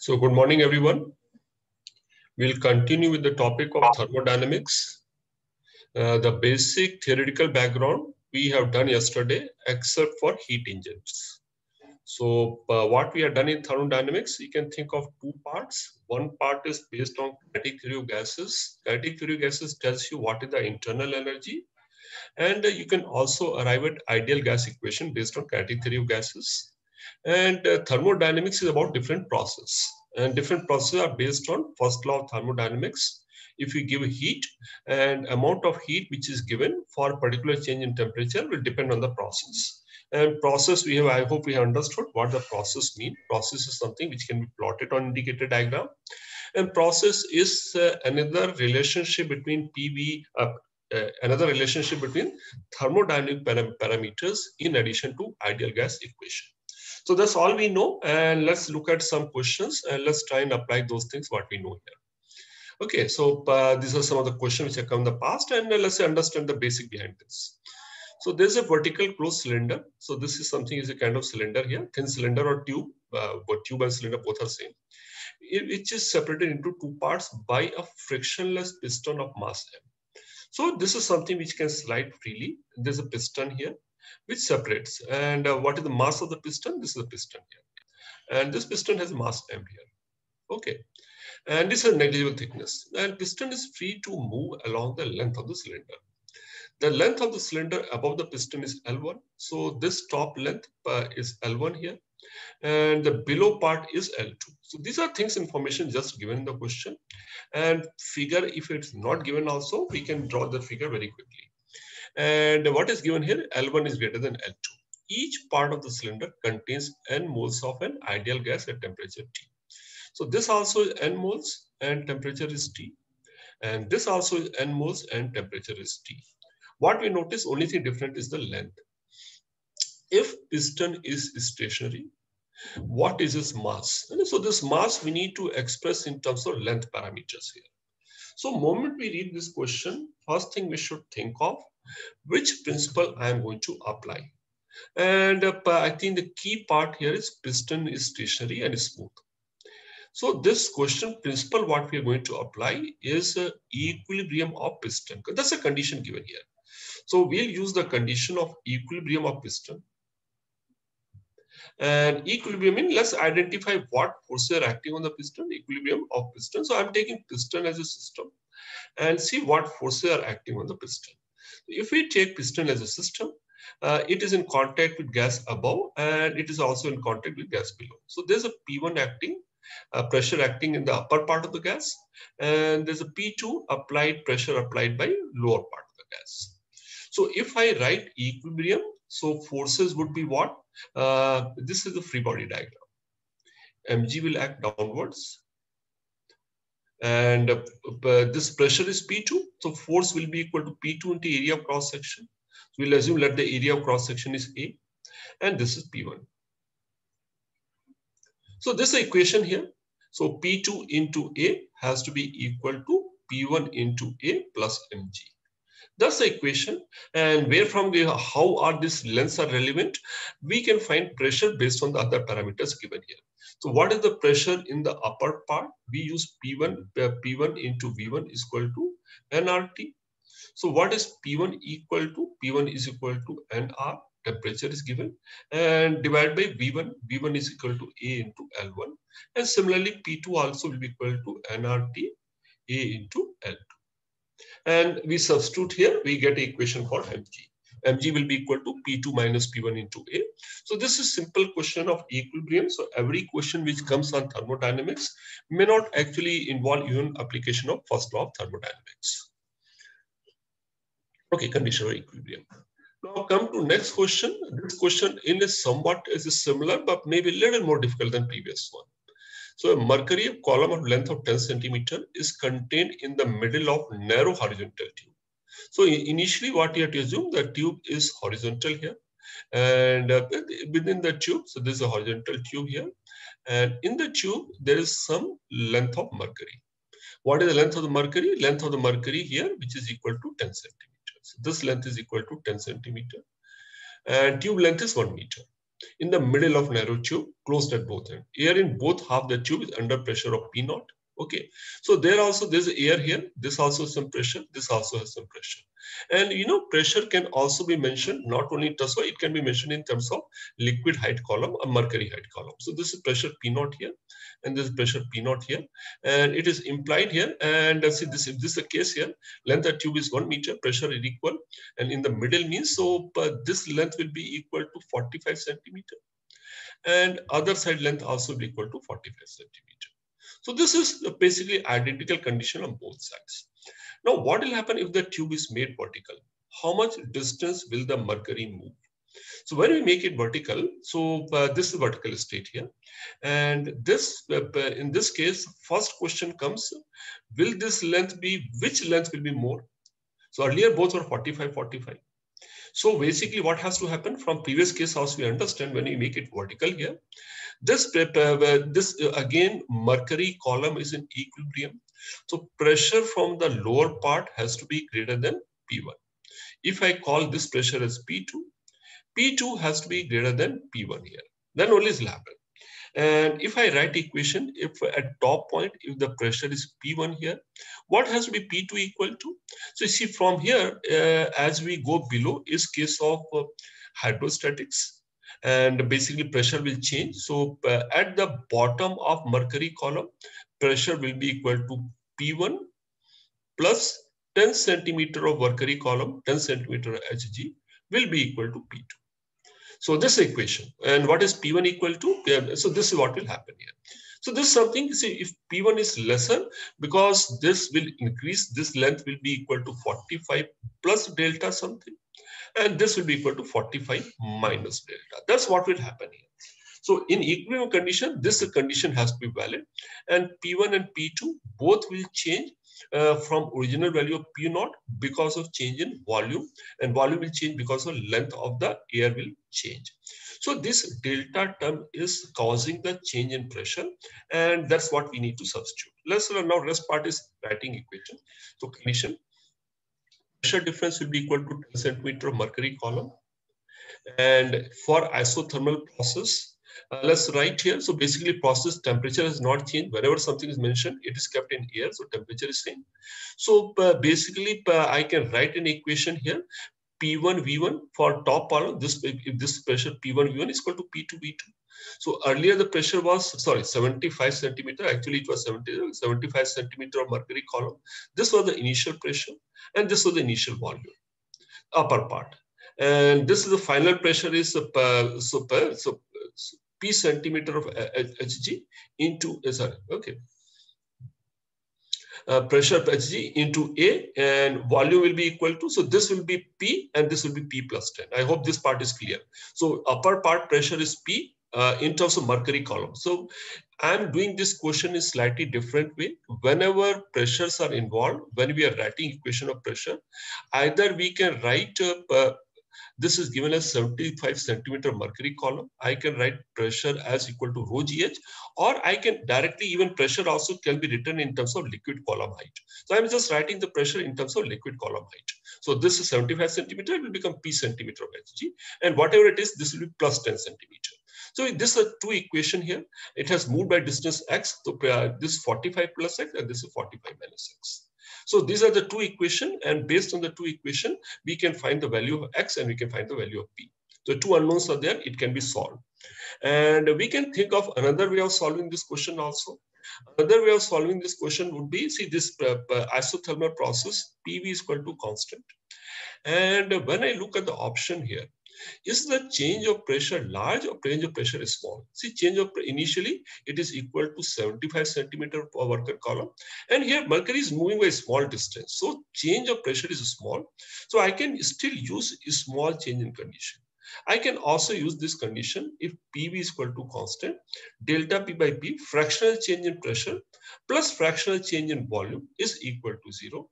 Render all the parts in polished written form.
So good morning, everyone. We'll continue with the topic of thermodynamics. The basic theoretical background we have done yesterday, except for heat engines. So what we have done in thermodynamics, you can think of two parts. One part is based on kinetic theory of gases. Kinetic theory of gases tells you what is the internal energy. And you can also arrive at ideal gas equation based on kinetic theory of gases. And thermodynamics is about different process. And different processes are based on first law of thermodynamics. If you give heat, and amount of heat which is given for a particular change in temperature will depend on the process. And process we have, I hope we have understood what the process means. Process is something which can be plotted on indicator diagram. And process is another relationship between another relationship between thermodynamic parameters in addition to ideal gas equation. So that's all we know, and let's look at some questions and let's try and apply those things what we know here. Okay, so these are some of the questions which have come in the past, and let's understand the basic behind this. So there's a vertical closed cylinder. So this is something is a kind of cylinder here, thin cylinder or tube, but tube and cylinder both are same, which is separated into two parts by a frictionless piston of mass m. So this is something which can slide freely. There's a piston here which separates. And what is the mass of the piston? This is the piston here. And this piston has mass m here. Okay. And this is a negligible thickness. And piston is free to move along the length of the cylinder. The length of the cylinder above the piston is L1. So this top length is L1 here. And the below part is L2. So these are things, information just given in the question. And figure, if it's not given also, we can draw the figure very quickly. And what is given here, L1 is greater than L2. Each part of the cylinder contains n moles of an ideal gas at temperature T. So this also is n moles and temperature is T. And this also is n moles and temperature is T. What we notice, only thing different is the length. If piston is stationary, what is its mass? And so this mass we need to express in terms of length parameters here. So moment we read this question, first thing we should think of, which principle I am going to apply. And I think the key part here is piston is stationary and smooth. So this question principle what we are going to apply is equilibrium of piston. That's a condition given here. So we'll use the condition of equilibrium of piston. And equilibrium means let's identify what forces are acting on the piston, equilibrium of piston. So I'm taking piston as a system and see what forces are acting on the piston. If we take piston as a system, it is in contact with gas above and it is also in contact with gas below. So there's a P1 acting, pressure acting in the upper part of the gas, and there's a P2 applied pressure applied by lower part of the gas. So if I write equilibrium, so forces would be what? This is the free body diagram. Mg will act downwards. And this pressure is P2. So force will be equal to P2 into area of cross section. So we'll assume that the area of cross section is A. And this is P1. So this equation here. So P2 into A has to be equal to P1 into A plus Mg. That's the equation, and where from how are these lengths are relevant, we can find pressure based on the other parameters given here. So what is the pressure in the upper part? We use P1 into V1 is equal to nRT. So what is P1 equal to? P1 is equal to nR, temperature is given, and divided by V1, V1 is equal to A into L1. And similarly, P2 also will be equal to nRT, A into L2. And we substitute here, we get an equation for Mg. Mg will be equal to P2 minus P1 into A. So this is simple question of equilibrium. So every question which comes on thermodynamics may not actually involve even application of first law of thermodynamics. Okay, condition of equilibrium. Now come to next question. This question in is somewhat is similar, but maybe a little more difficult than previous one. So a mercury column of length of 10 centimeter is contained in the middle of narrow horizontal tube. So initially what you have to assume, the tube is horizontal here, and within the tube, so this is a horizontal tube here, and in the tube there is some length of mercury. What is the length of the mercury? Length of the mercury here, which is equal to 10 centimeters. This length is equal to 10 centimeter, and tube length is 1 meter. in the middle of narrow tube, closed at both ends. Air in both half the tube is under pressure of P naught. Okay, so there's air here. This also has some pressure. This also has some pressure. And pressure can also be mentioned not only in terms of, it can be mentioned in terms of liquid height column or mercury height column. So this is pressure P naught here, and this is pressure P naught here, and it is implied here. And see this, if this is the case here, length of tube is 1 meter, pressure is equal, and in the middle means so this length will be equal to 45 centimeter, and other side length also will be equal to 45 centimeter. So this is basically identical condition on both sides. Now, what will happen if the tube is made vertical? How much distance will the mercury move? So when we make it vertical, so this is vertical state here. And this, in this case, first question comes, will this length be, which length will be more? So earlier both were 45, 45. So basically what has to happen from previous case also we understand when we make it vertical here, this again mercury column is in equilibrium. So pressure from the lower part has to be greater than P1. If I call this pressure as P2, P2 has to be greater than P1 here. Then only it will happen. And if I write equation, if at top point, if the pressure is P1 here, what has to be P2 equal to? So you see from here, as we go below is case of hydrostatics, and basically pressure will change. So at the bottom of mercury column, pressure will be equal to P1 plus 10 centimeter of mercury column, 10 centimeter Hg will be equal to P2. So this equation, and what is P1 equal to? So this is what will happen here. So this is something, see, if P1 is lesser, because this will increase, this length will be equal to 45 plus delta something, and this will be equal to 45 minus delta. That's what will happen here. So in equilibrium condition, this condition has to be valid, and P1 and P2 both will change from original value of P naught because of change in volume, and volume will change because of length of the air will change. So this delta term is causing the change in pressure, and that's what we need to substitute. Let's now rest part is writing equation. So condition, pressure difference will be equal to 10 centimeter of mercury column, and for isothermal process, let's write here. So basically process temperature has not changed. Whenever something is mentioned, it is kept in air. So temperature is same. So basically I can write an equation here. P1 V1 for top column. If this pressure P1 V1 is equal to P2 V2. So earlier the pressure was 75 centimeter. Actually it was 75 centimeter of mercury column. This was the initial pressure, and this was the initial volume, upper part. And this is the final pressure is P centimeter of Hg into pressure of Hg into A, and volume will be equal to, so this will be P and this will be P plus 10. I hope this part is clear. So upper part pressure is P in terms of mercury column. So I'm doing this question in slightly different way. Whenever pressures are involved, when we are writing equation of pressure, either we can write this is given as 75 centimeter mercury column. I can write pressure as equal to rho GH, or I can directly, even pressure also can be written in terms of liquid column height. So I'm just writing the pressure in terms of liquid column height. So this is 75 centimeter, it will become P centimeter of Hg, and whatever it is, this will be plus 10 centimeter. So this is two equation here. It has moved by distance x. So this is 45 plus x, and this is 45 minus x. So these are the two equations, and based on the two equations, we can find the value of x and we can find the value of p. So two unknowns are there, it can be solved. And we can think of another way of solving this question also. Another way of solving this question would be, see this isothermal process, PV is equal to constant. And when I look at the option here, is the change of pressure large or change of pressure is small? See, change of initially it is equal to 75 centimeter per mercury column, and here mercury is moving by a small distance, so change of pressure is small. So I can still use a small change in condition. I can also use this condition if PV is equal to constant, delta P by P, fractional change in pressure plus fractional change in volume is equal to 0.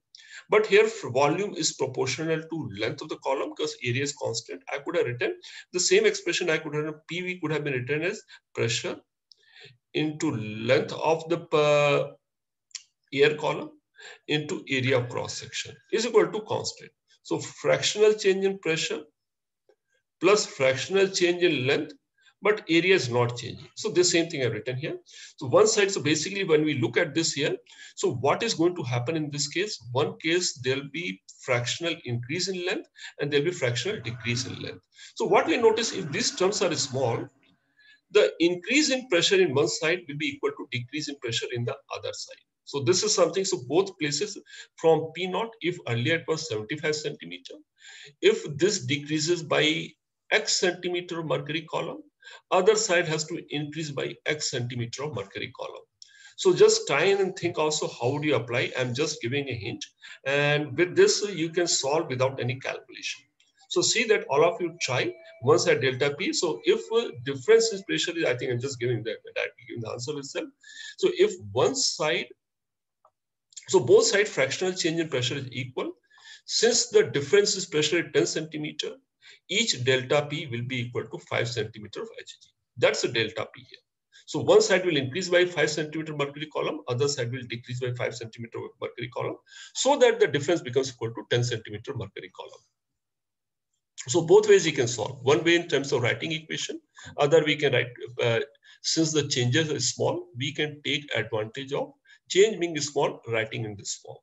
But here volume is proportional to length of the column because area is constant. I could have written the same expression. I could have written PV could have been written as pressure into length of the air column into area of cross section is equal to constant. So fractional change in pressure plus fractional change in length but area is not changing. So the same thing I've written here. So one side, so basically when we look at this here, so what is going to happen in this case? One case, there'll be fractional increase in length and there'll be fractional decrease in length. So what we notice, if these terms are small, the increase in pressure in one side will be equal to decrease in pressure in the other side. So this is something, so both places from P naught, if earlier it was 75 centimeter, if this decreases by X centimeter of mercury column, other side has to increase by X centimeter of mercury column. So just try and think also how do you apply. I'm just giving a hint. And with this, you can solve without any calculation. So see that all of you try once at delta P. So if difference in pressure is, I think I'm just giving the answer itself. So if one side, so both side fractional change in pressure is equal. Since the difference is pressure at 10 centimeter, each delta P will be equal to 5 centimeter of Hg. That's the delta P here. So one side will increase by 5 centimeter mercury column, other side will decrease by 5 centimeter mercury column, so that the difference becomes equal to 10 centimeter mercury column. So both ways you can solve. One way in terms of writing equation, other we can write, since the changes are small, we can take advantage of change being small, writing in this form.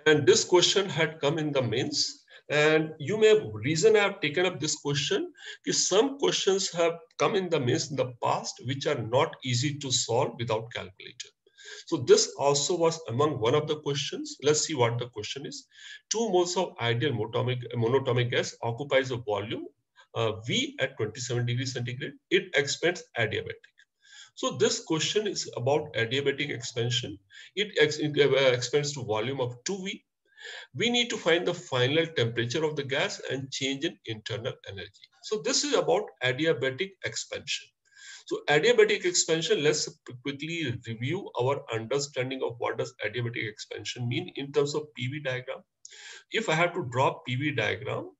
And this question had come in the mains. And you may have, reason I have taken up this question is some questions have come in the mains in the past, which are not easy to solve without calculator. So this also was among one of the questions. Let's see what the question is. 2 moles of ideal monatomic gas occupies a volume V at 27 degrees centigrade. It expands adiabatic. So this question is about adiabatic expansion. It expands to volume of 2V. We need to find the final temperature of the gas and change in internal energy. So this is about adiabatic expansion. So adiabatic expansion, let's quickly review our understanding of what does adiabatic expansion mean in terms of PV diagram. If I have to draw PV diagram,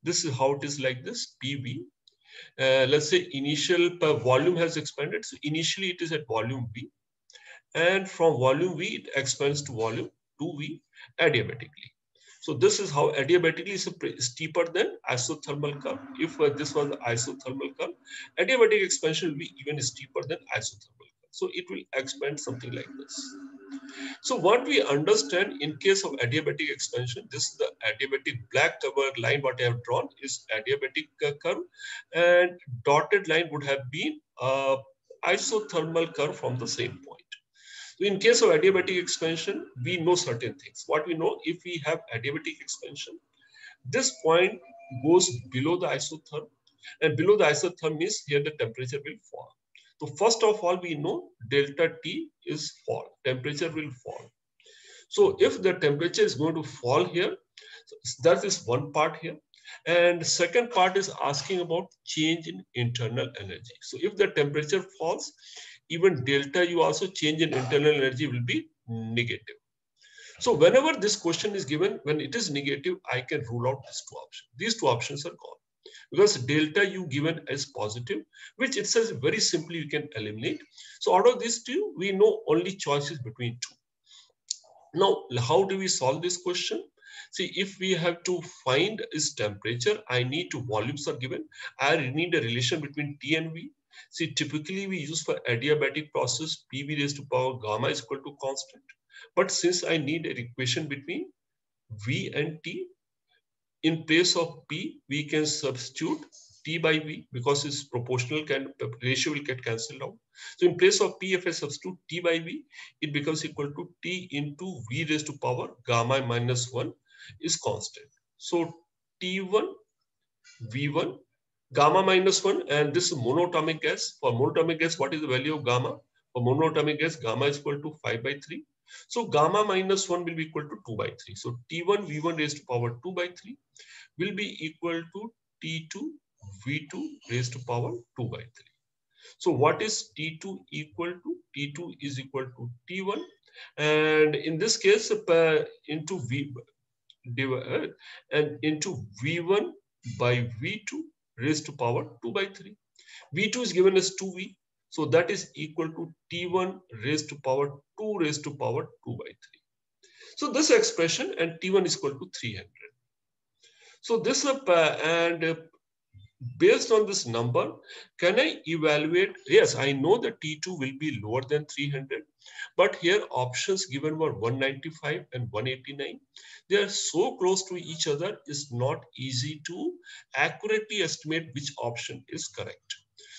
this is how it is like this, PV. Let's say initial volume has expanded. So initially it is at volume V. And from volume V, it expands to volume 2V adiabatically. So this is how adiabatically is steeper than isothermal curve. If this was the isothermal curve, adiabatic expansion will be even steeper than isothermal curve. So it will expand something like this. So what we understand in case of adiabatic expansion, this is the adiabatic black cover line what I have drawn is adiabatic curve, and dotted line would have been isothermal curve from the same point. So in case of adiabatic expansion, we know certain things. What we know, if we have adiabatic expansion, this point goes below the isotherm, and below the isotherm means here the temperature will fall. So first of all, we know delta T is fall, temperature will fall. So if the temperature is going to fall here, so that is one part here. And second part is asking about change in internal energy. So if the temperature falls, even delta U also change in internal energy will be negative. So whenever this question is given, when it is negative, I can rule out these two options. These two options are gone. Because delta U given as positive, which it says very simply you can eliminate. So out of these two, we know only choices between two. Now, how do we solve this question? See, if we have to find its temperature, I need to volumes are given. I need a relation between T and V. See, typically we use for adiabatic process, PV raised to power gamma is equal to constant. But since I need an equation between V and T, in place of P, we can substitute T by V because it's proportional, ratio will get cancelled out. So in place of P, if I substitute T by V, it becomes equal to T into V raised to power gamma minus 1 is constant. So T1, V1, gamma minus 1, and this is monatomic gas. For monatomic gas, what is the value of gamma? For monatomic gas, gamma is equal to 5 by 3. So gamma minus 1 will be equal to 2 by 3. So T1, V1 raised to power 2 by 3 will be equal to T2, V2 raised to power 2 by 3. So what is T2 equal to? T2 is equal to T1. And in this case, into V1 by V2 raised to power 2 by 3. V2 is given as 2V. So that is equal to T1 raised to power 2 raised to power 2 by 3. So this expression and T1 is equal to 300. So this based on this number, can I evaluate? Yes, I know that T2 will be lower than 300, but here options given were 195 and 189. They are so close to each other, it's not easy to accurately estimate which option is correct.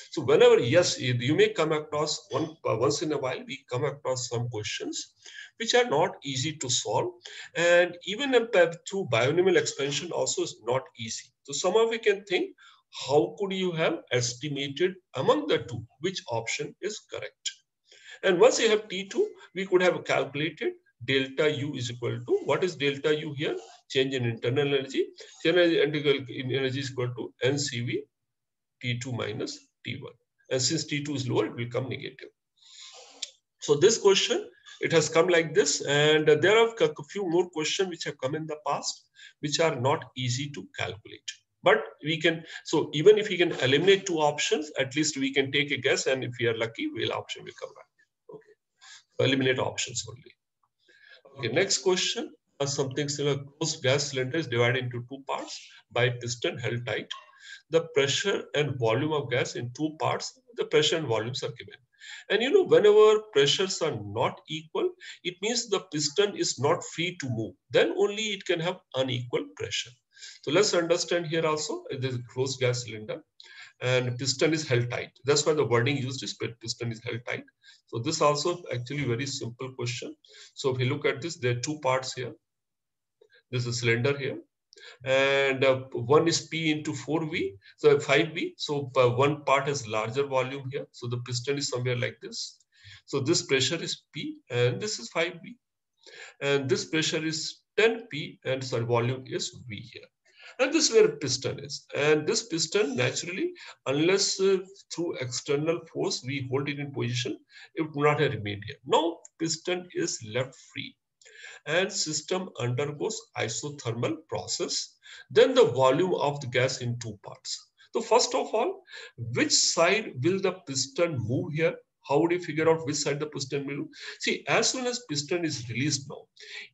So whenever, yes, you may come across once in a while, we come across some questions which are not easy to solve. And even through binomial expansion also is not easy. So some of you can think, how could you have estimated among the two which option is correct? And once you have T2, we could have calculated delta U is equal to, what is delta U here? Change in internal energy. Internal energy is equal to NCV T2 minus T1. And since T2 is lower, it will come negative. So this question, it has come like this. And there are a few more questions which have come in the past, which are not easy to calculate. But we can, so even if we can eliminate two options, at least we can take a guess. And if we are lucky, option will come back. Okay. So eliminate options only. Okay, next question. Something similar. Closed gas cylinder is divided into two parts by piston held tight. The pressure and volume of gas in two parts, the pressure and volumes are given. And you know, whenever pressures are not equal, it means the piston is not free to move. Then only it can have unequal pressure. So let's understand here also, this is a closed gas cylinder and piston is held tight. That's why the wording used is piston is held tight. So this also actually very simple question. So if you look at this, there are two parts here. This is cylinder here. And one is P into 4V, so 5V. So one part has larger volume here. So the piston is somewhere like this. So this pressure is P and this is 5V. And this pressure is 10P and sorry, volume is V here. And this is where piston is. And this piston naturally, unless through external force we hold it in position, it would not have remained here. Now piston is left free and system undergoes isothermal process. Then the volume of the gas in two parts. So first of all, which side will the piston move here? How would you figure out which side the piston will move? See, as soon as piston is released now,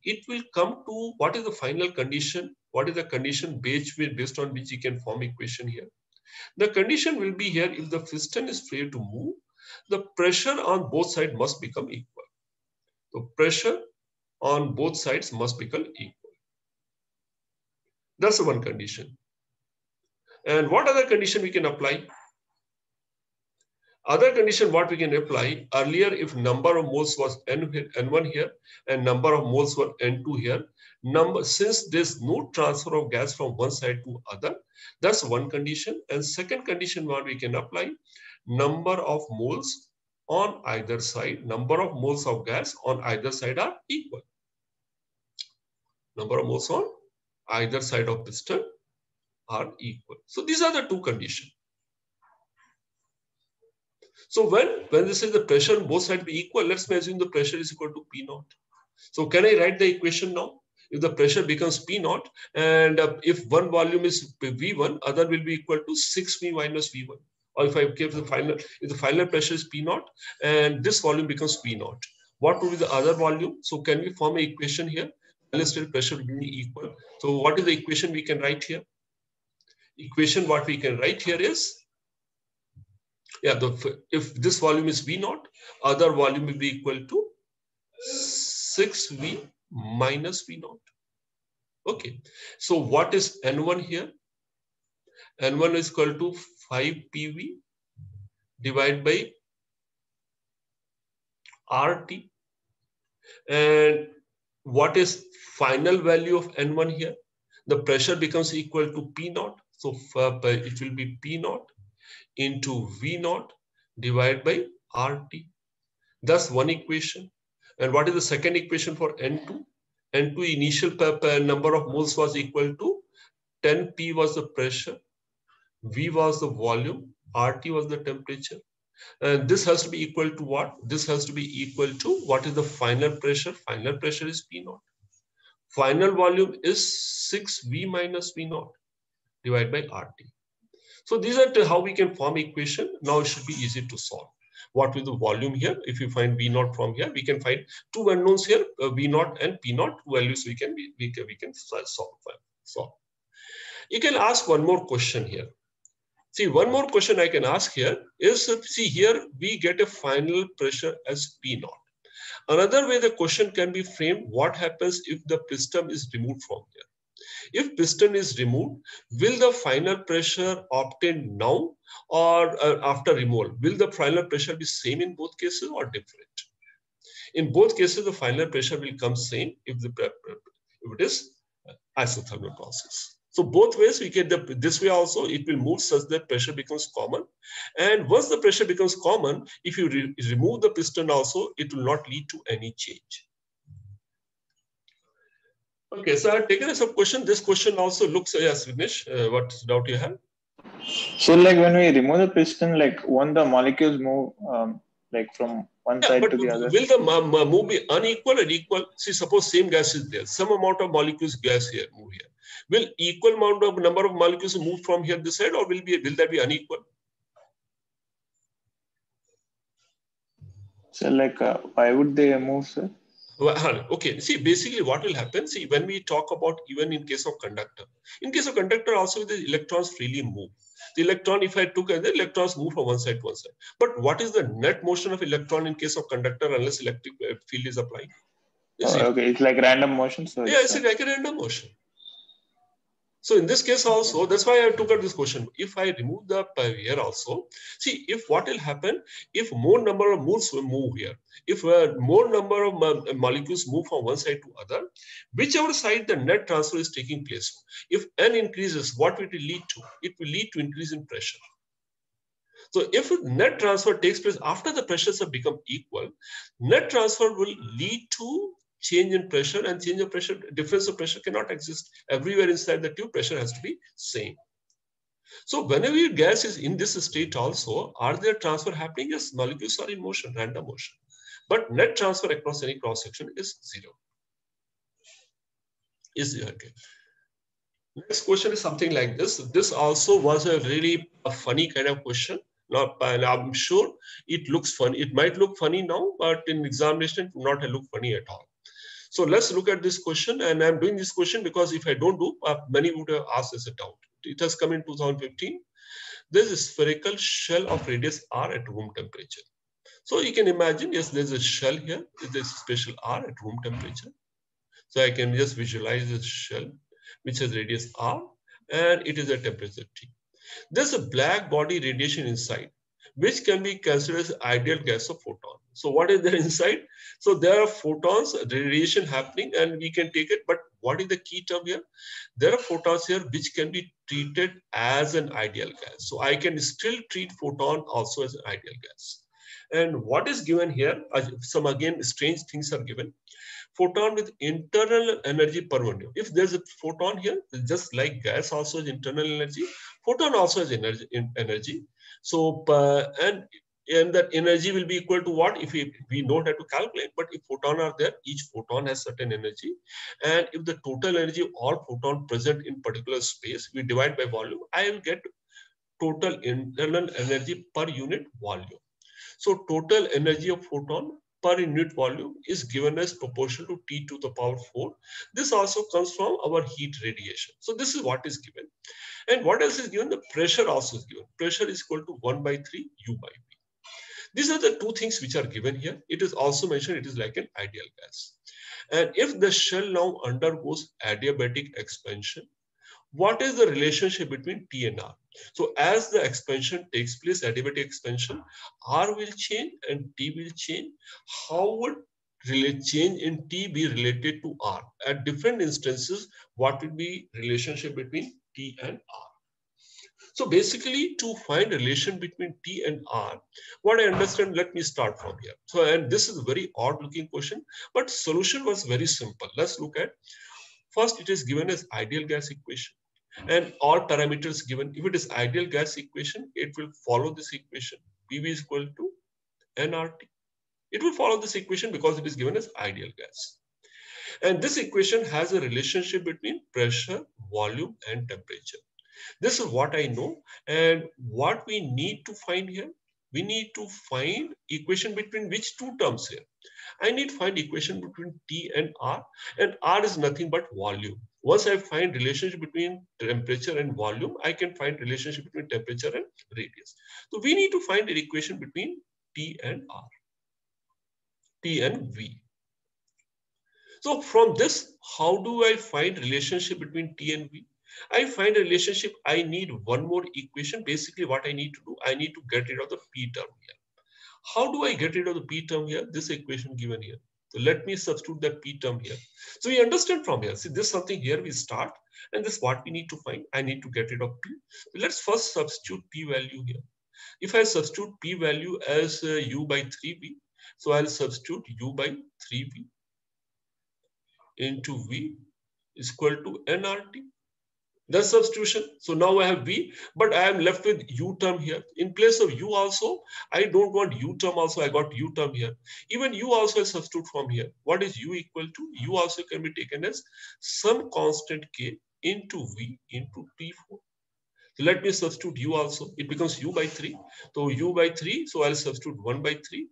it will come to what is the final condition? What is the condition based on which you can form equation here? The condition will be here, if the piston is free to move, the pressure on both sides must become equal. So pressure on both sides must become equal. That's the one condition. And what other condition we can apply? Other condition what we can apply, earlier if number of moles was N1 here and number of moles were N2 here, since there's no transfer of gas from one side to other, that's one condition. And second condition what we can apply, number of moles on either side, number of moles of gas on either side are equal. Number of moles on either side of piston are equal. So these are the two conditions. So when this is the pressure on both sides be equal, let's assume the pressure is equal to P naught. So can I write the equation now? If the pressure becomes P naught and if one volume is V1, other will be equal to 6V minus V1. Or if I give if the final pressure is P naught and this volume becomes P naught, what will be the other volume? So can we form an equation here? Ballistic pressure will be equal. So what is the equation we can write here? Equation what we can write here is, yeah, if this volume is V naught, other volume will be equal to 6V minus V naught. Okay, so what is N1 here? N1 is equal to 5PV divided by RT. And what is final value of N1 here? The pressure becomes equal to P naught. So it will be P naught into V naught divided by RT. That's one equation. And what is the second equation for N2? N2 initial number of moles was equal to 10P was the pressure, V was the volume, RT was the temperature. And this has to be equal to what? This has to be equal to what is the final pressure? Final pressure is P naught. Final volume is 6V minus V naught divided by RT. So these are how we can form equation. Now it should be easy to solve. What will the volume here? If you find V naught from here, we can find two unknowns here, V naught and P naught values we can solve. You can ask one more question here. See, one more question I can ask here is, see here we get a final pressure as P naught. Another way the question can be framed, what happens if the piston is removed from here? If piston is removed, will the final pressure obtained now or after removal? Will the final pressure be same in both cases or different? In both cases, the final pressure will come same if it is isothermal process. So both ways we get this way also, it will move such that pressure becomes common. And once the pressure becomes common, if you remove the piston also, it will not lead to any change. Okay, so I've taken a sub question. This question also looks, yes, Vignesh, what doubt you have? So like when we remove the piston, like won't the molecules move like from one side to the other? Will the move be unequal and equal? See, suppose same gas is there, some amount of molecules gas here move here. Will equal amount of number of molecules move from here this side, or will that be unequal? So like why would they move, sir? Okay, see, basically what will happen, see, when we talk about even in case of conductor also the electrons freely move. The electron, if I took the electrons move from one side to one side. But what is the net motion of electron in case of conductor unless electric field is applied? Okay, it's like random motion. So yeah, it's like a random motion. So in this case also, that's why I took out this question. If I remove the here also, see if what will happen if more number of moles will move here. If more number of molecules move from one side to other, whichever side the net transfer is taking place. If n increases, what will it lead to? It will lead to increase in pressure. So if net transfer takes place after the pressures have become equal, net transfer will lead to change in pressure, and change of pressure, difference of pressure cannot exist. Everywhere inside the tube, pressure has to be same. So whenever your gas is in this state also, are there transfer happening? Yes, molecules are in motion, random motion. But net transfer across any cross section is zero. Okay. Next question is something like this. This also was a really funny kind of question. And I'm sure it looks funny. It might look funny now, but in examination, it will not look funny at all. So let's look at this question. And I'm doing this question because if I don't do, many would have asked as a doubt. It has come in 2015. There's a spherical shell of radius r at room temperature. So you can imagine, yes, there's a shell here. There's a special r at room temperature. So I can just visualize this shell, which has radius r, and it is at temperature T. There's a black body radiation inside, which can be considered as ideal gas of photon. So what is there inside? So there are photons, radiation happening, and we can take it. But what is the key term here? There are photons here which can be treated as an ideal gas. So I can still treat photon also as an ideal gas. And what is given here? Some again strange things are given. Photon with internal energy per volume. If there's a photon here, just like gas also has internal energy, photon also has energy. So, and that energy will be equal to what? If we don't have to calculate, but if photon are there, each photon has certain energy. And if the total energy of all photon present in particular space, we divide by volume, I will get total internal energy per unit volume. So total energy of photon per unit volume is given as proportional to T to the power 4. This also comes from our heat radiation. So this is what is given. And what else is given? The pressure also is given. Pressure is equal to 1/3 U by V. These are the two things which are given here. It is also mentioned it is like an ideal gas. And if the shell now undergoes adiabatic expansion, what is the relationship between T and R? So as the expansion takes place, adiabatic expansion, R will change and T will change. How would change in T be related to R? At different instances, what will be relationship between T and R? So basically, to find relation between T and R, what I understand, let me start from here. So, and this is a very odd looking question, but solution was very simple. Let's look at, first it is given as ideal gas equation. And all parameters given. If it is ideal gas equation, it will follow this equation. PV is equal to nRT. It will follow this equation because it is given as ideal gas. And this equation has a relationship between pressure, volume, and temperature. This is what I know. And what we need to find here, we need to find equation between which two terms here. I need to find equation between T and R is nothing but volume. Once I find relationship between temperature and volume, I can find relationship between temperature and radius. So we need to find an equation between T and R, T and V. So from this, how do I find relationship between T and V? I find a relationship. I need one more equation. Basically, what I need to do, I need to get rid of the P term here. How do I get rid of the P term here? This equation given here. So let me substitute that P term here. So we understand from here. See, this is something here we start, and this is what we need to find. I need to get rid of P. So let's first substitute P value here. If I substitute P value as U by 3V, so I'll substitute U by 3V into V is equal to nRT. That's substitution. So now I have V, but I am left with U term here. In place of U also, I don't want U term also, I got U term here. Even U also I substitute from here. What is U equal to? U also can be taken as some constant K into V into T4. So let me substitute U also. It becomes U by 3. So U by 3, so I'll substitute 1 by 3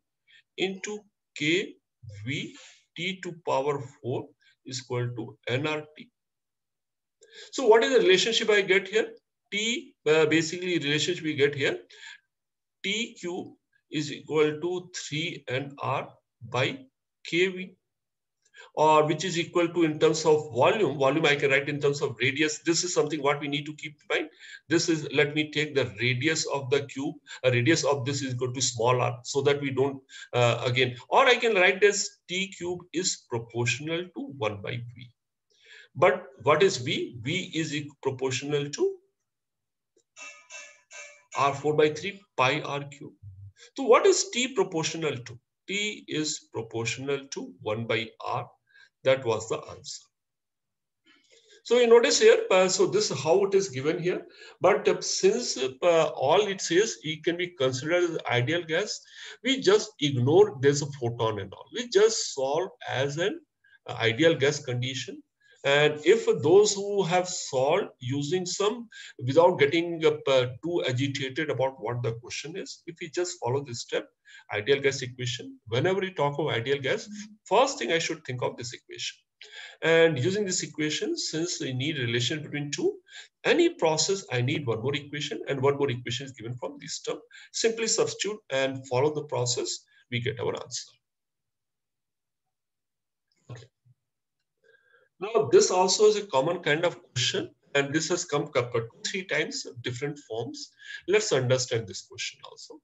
into K V T to power 4 is equal to nRT. So what is the relationship I get here? T, basically relationship we get here. T cube is equal to 3nR by kV, or which is equal to, in terms of volume, I can write in terms of radius. This is something what we need to keep in mind. This is, let me take the radius of the cube. Radius of this is equal to small r, so that we don't, again, or I can write this T cube is proportional to 1 by V. But what is V? V is proportional to R4 by 3 pi R cube. So what is T proportional to? T is proportional to 1 by R. That was the answer. So you notice here, so this is how it is given here. But since all it says it can be considered as ideal gas, we just ignore there's a photon and all. We just solve as an ideal gas condition. And if those who have solved using some, without getting too agitated about what the question is, if we just follow this step, ideal gas equation, whenever we talk of ideal gas, first thing I should think of this equation. And using this equation, since we need relation between two, any process, I need one more equation, and one more equation is given from this term. Simply substitute and follow the process, we get our answer. Okay. Now, this also is a common kind of question, and this has come 2-3 times, different forms. Let's understand this question also.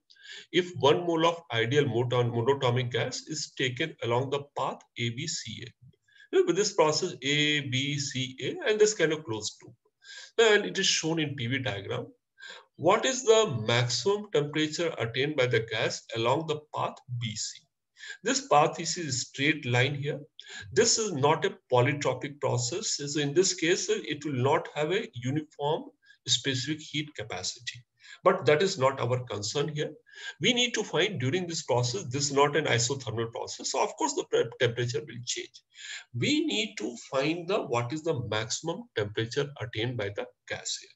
If 1 mole of ideal monatomic gas is taken along the path ABCA, with this process A, B, C, A, and this kind of closed loop, and it is shown in PV diagram. What is the maximum temperature attained by the gas along the path BC? This path is a straight line here. This is not a polytropic process. So in this case, it will not have a uniform specific heat capacity. But that is not our concern here. We need to find during this process, this is not an isothermal process. So of course, the temperature will change. We need to find what is the maximum temperature attained by the gas here.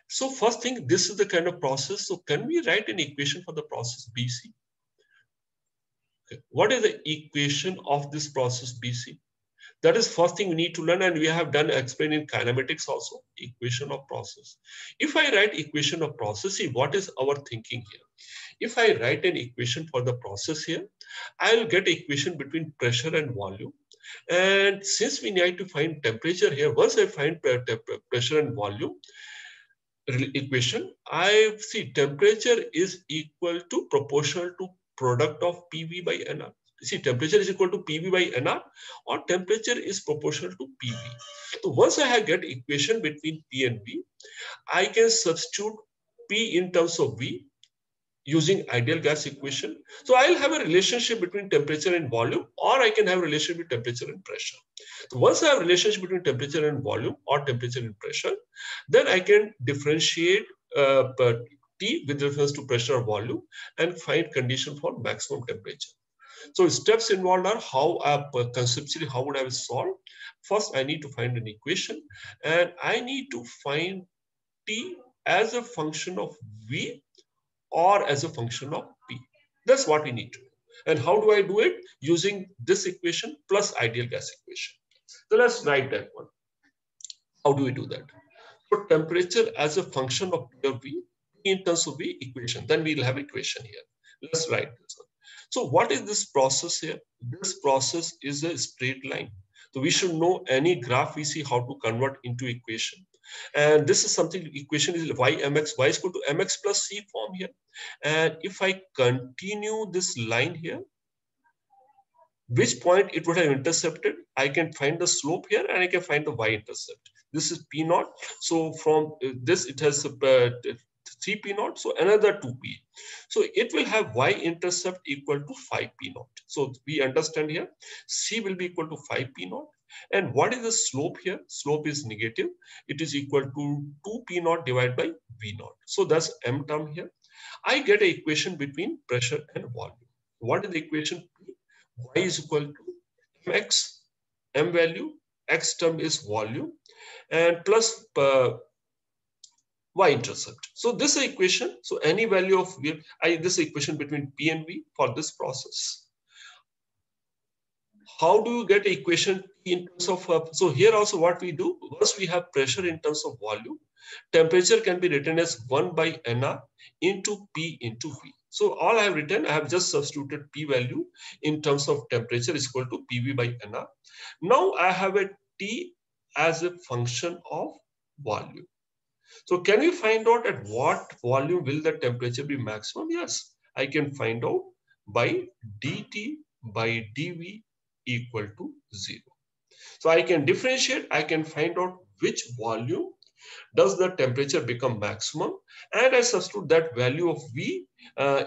So first thing, this is the kind of process. So can we write an equation for the process BC? Okay. What is the equation of this process BC? That is first thing we need to learn, and we have done explain in kinematics also, equation of process. If I write equation of process, see what is our thinking here. If I write an equation for the process here, I'll get equation between pressure and volume. And since we need to find temperature here, once I find pressure and volume equation, I see temperature is equal to proportional to product of PV by NR. See, temperature is equal to PV by NR, or temperature is proportional to PV. So once I get equation between P and V, I can substitute P in terms of V using ideal gas equation. So I'll have a relationship between temperature and volume, or I can have a relationship between temperature and pressure. So once I have a relationship between temperature and volume, or temperature and pressure, then I can differentiate T with reference to pressure or volume and find condition for maximum temperature. So steps involved are how conceptually, how would I solve? First, I need to find an equation, and I need to find T as a function of V or as a function of P. That's what we need to do. And how do I do it? Using this equation plus ideal gas equation. So let's write that one. How do we do that? So temperature as a function of P of V in terms of V equation. Then we'll have equation here. Let's write this one. So what is this process here? This process is a straight line. So we should know any graph we see how to convert into equation. And this is something, equation is y mx, y is equal to mx plus c form here. And if I continue this line here, which point it would have intercepted, I can find the slope here and I can find the y-intercept. This is P naught. So from this, it has 3P naught, so another 2P. So it will have y-intercept equal to 5P naught. So we understand here, C will be equal to 5P naught. And what is the slope here? Slope is negative. It is equal to 2P naught divided by V naught. So that's M term here. I get an equation between pressure and volume. What is the equation? Y is equal to mx, m value, x term is volume, and plus y-intercept. So this equation, so any value of V, this equation between P and V for this process. How do you get an equation in terms of, so here also what we do, once we have pressure in terms of volume, temperature can be written as 1 by NR into P into V. So all I have written, I have just substituted P value in terms of temperature is equal to PV by NR. Now I have a T as a function of volume. So can we find out at what volume will the temperature be maximum? Yes, I can find out by dt by dV equal to 0. So I can differentiate, I can find out which volume does the temperature become maximum, and I substitute that value of V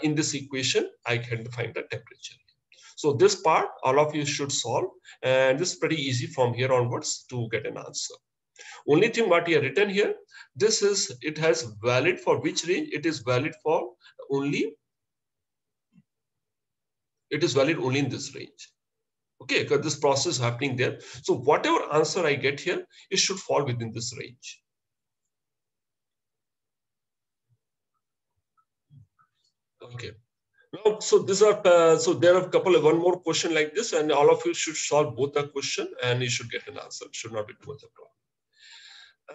in this equation, I can find the temperature. So this part, all of you should solve, and this is pretty easy from here onwards to get an answer. Only thing what we have written here, this is, it has valid for which range? It is valid for only, it is valid only in this range. Okay, because this process is happening there. So whatever answer I get here, it should fall within this range. Okay. Now, so these are, so there are a couple of one more question like this, and all of you should solve both the question and you should get an answer. It should not be too much of a problem.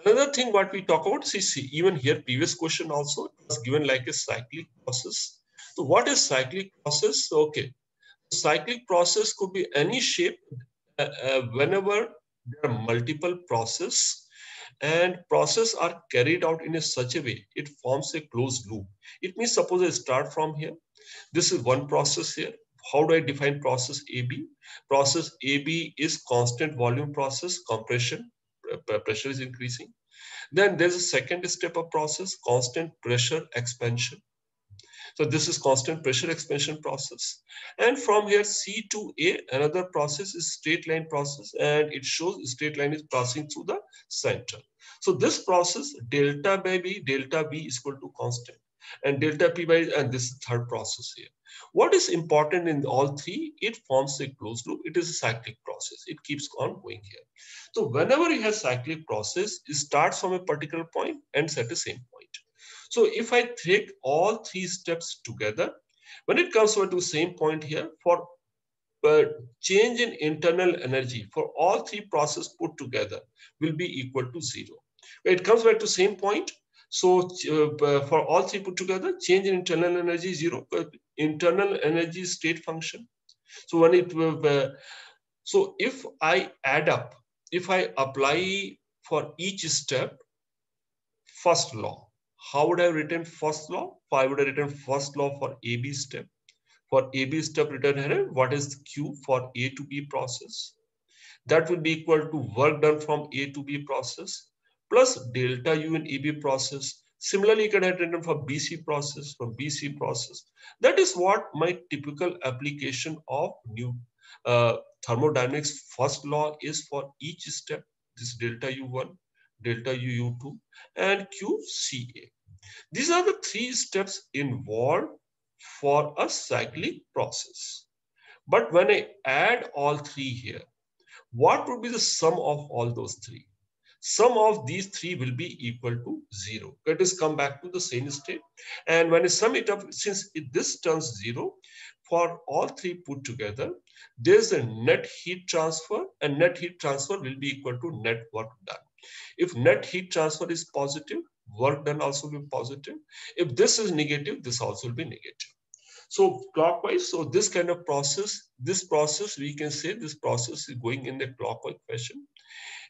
Another thing what we talk about, see, even here, previous question also was given like a cyclic process. So what is cyclic process? Okay. Cyclic process could be any shape whenever there are multiple processes and processes are carried out in such a way, it forms a closed loop. It means suppose I start from here. This is one process here. How do I define process AB? Process AB is constant volume process, compression, pressure is increasing. Then there's a second step of process, constant pressure expansion. So this is constant pressure expansion process. And from here, C to A, another process is straight line process, and it shows straight line is passing through the center. So this process, delta by B, delta B is equal to constant. And delta P by, and this is third process here. What is important in all three? It forms a closed loop. It is a cyclic process. It keeps on going here. So whenever you have cyclic process, it starts from a particular point and at the same point. So if I take all three steps together, when it comes to the same point here, for change in internal energy for all three processes put together will be equal to 0. When it comes back to same point, so for all three put together, change in internal energy is 0. Internal energy is state function. So when it so if I add up, if I apply for each step first law, how would I have written first law? I would have written first law for AB step. For AB step written here, what is Q for A to B process? That will be equal to work done from A to B process plus delta U in AB process. Similarly, you can have written for BC process, from BC process. That is what my typical application of new thermodynamics first law is for each step. This delta U1, delta U2, and QCA. These are the three steps involved for a cyclic process. But when I add all three here, what would be the sum of all those three? Sum of these three will be equal to 0. Let us come back to the same state. And when I sum it up, since this turns 0, for all three put together, there's a net heat transfer, and net heat transfer will be equal to net work done. If net heat transfer is positive, work done also will be positive. If this is negative, this also will be negative. So clockwise, so this kind of process, we can say this process is going in a clockwise fashion.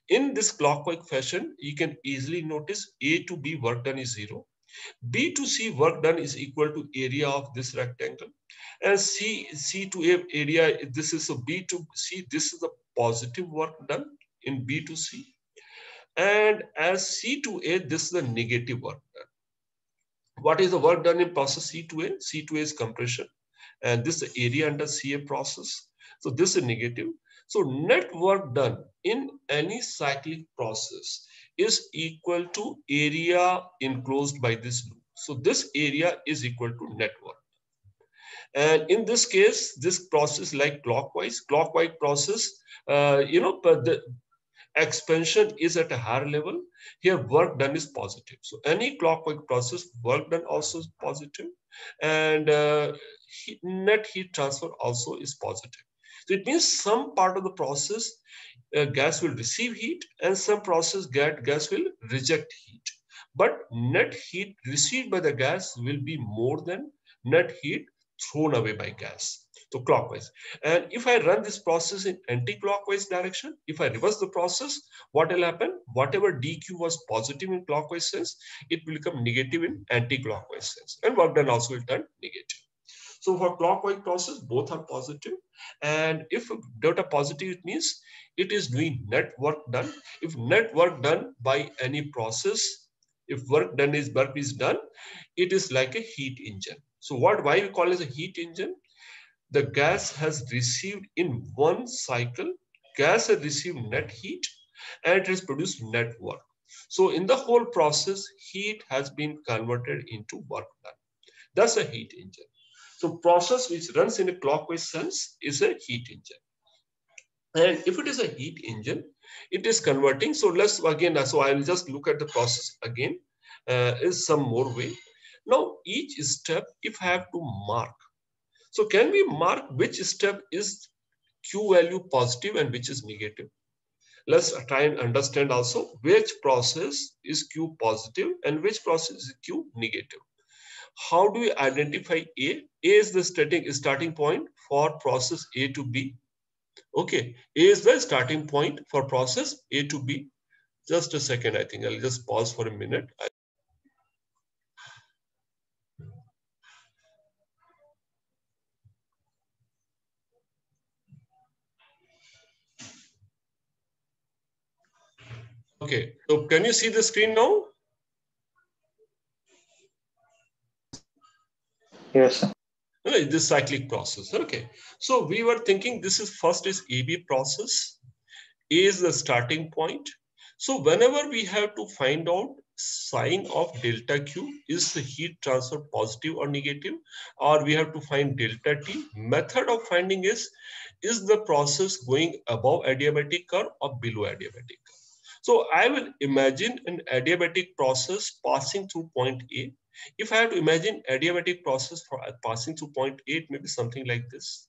In this clockwise fashion, you can easily notice A to B work done is 0. B to C work done is equal to area of this rectangle. And C to A area, this is a B to C, this is the positive work done in B to C. And as C to A, this is the negative work done. What is the work done in process C to A? C to A is compression. And this is the area under CA process. So this is negative. So net work done in any cyclic process is equal to area enclosed by this loop. So this area is equal to net work. And in this case, this process like clockwise process, but the expansion is at a higher level. Here work done is positive. So any clockwise process, work done also is positive. And net heat transfer also is positive. So it means some part of the process gas will receive heat and some process gas will reject heat. But net heat received by the gas will be more than net heat thrown away by gas. So clockwise. And if I run this process in anti-clockwise direction, if I reverse the process, what will happen? Whatever dq was positive in clockwise sense, it will become negative in anti-clockwise sense. And work done also will turn negative. So for clockwise process, both are positive. And if delta positive, it means it is doing net work done. If net work done by any process, if work is done, it is like a heat engine. So why we call it a heat engine? The gas has received in one cycle, gas has received net heat and it has produced net work. So in the whole process, heat has been converted into work done. That's a heat engine. So process which runs in a clockwise sense is a heat engine. And if it is a heat engine, it is converting. So let's again, so I will just look at the process again, is some more way. Now each step, if I have to mark, so can we mark which step is Q value positive and which is negative? Let's try and understand also which process is Q positive and which process is Q negative. How do we identify A? A is the starting point for process A to B. Okay, A is the starting point for process A to B. Just a second, I think I'll just pause for a minute. Okay, so can you see the screen now? Yes, sir. This cyclic process. Okay, so we were thinking this is first is AB process. A is the starting point. So whenever we have to find out sign of delta Q, is the heat transfer positive or negative, or we have to find delta T. Method of finding is the process going above adiabatic curve or below adiabatic curve? So I will imagine an adiabatic process passing through point A. If I have to imagine adiabatic process for passing through point A, it may be something like this.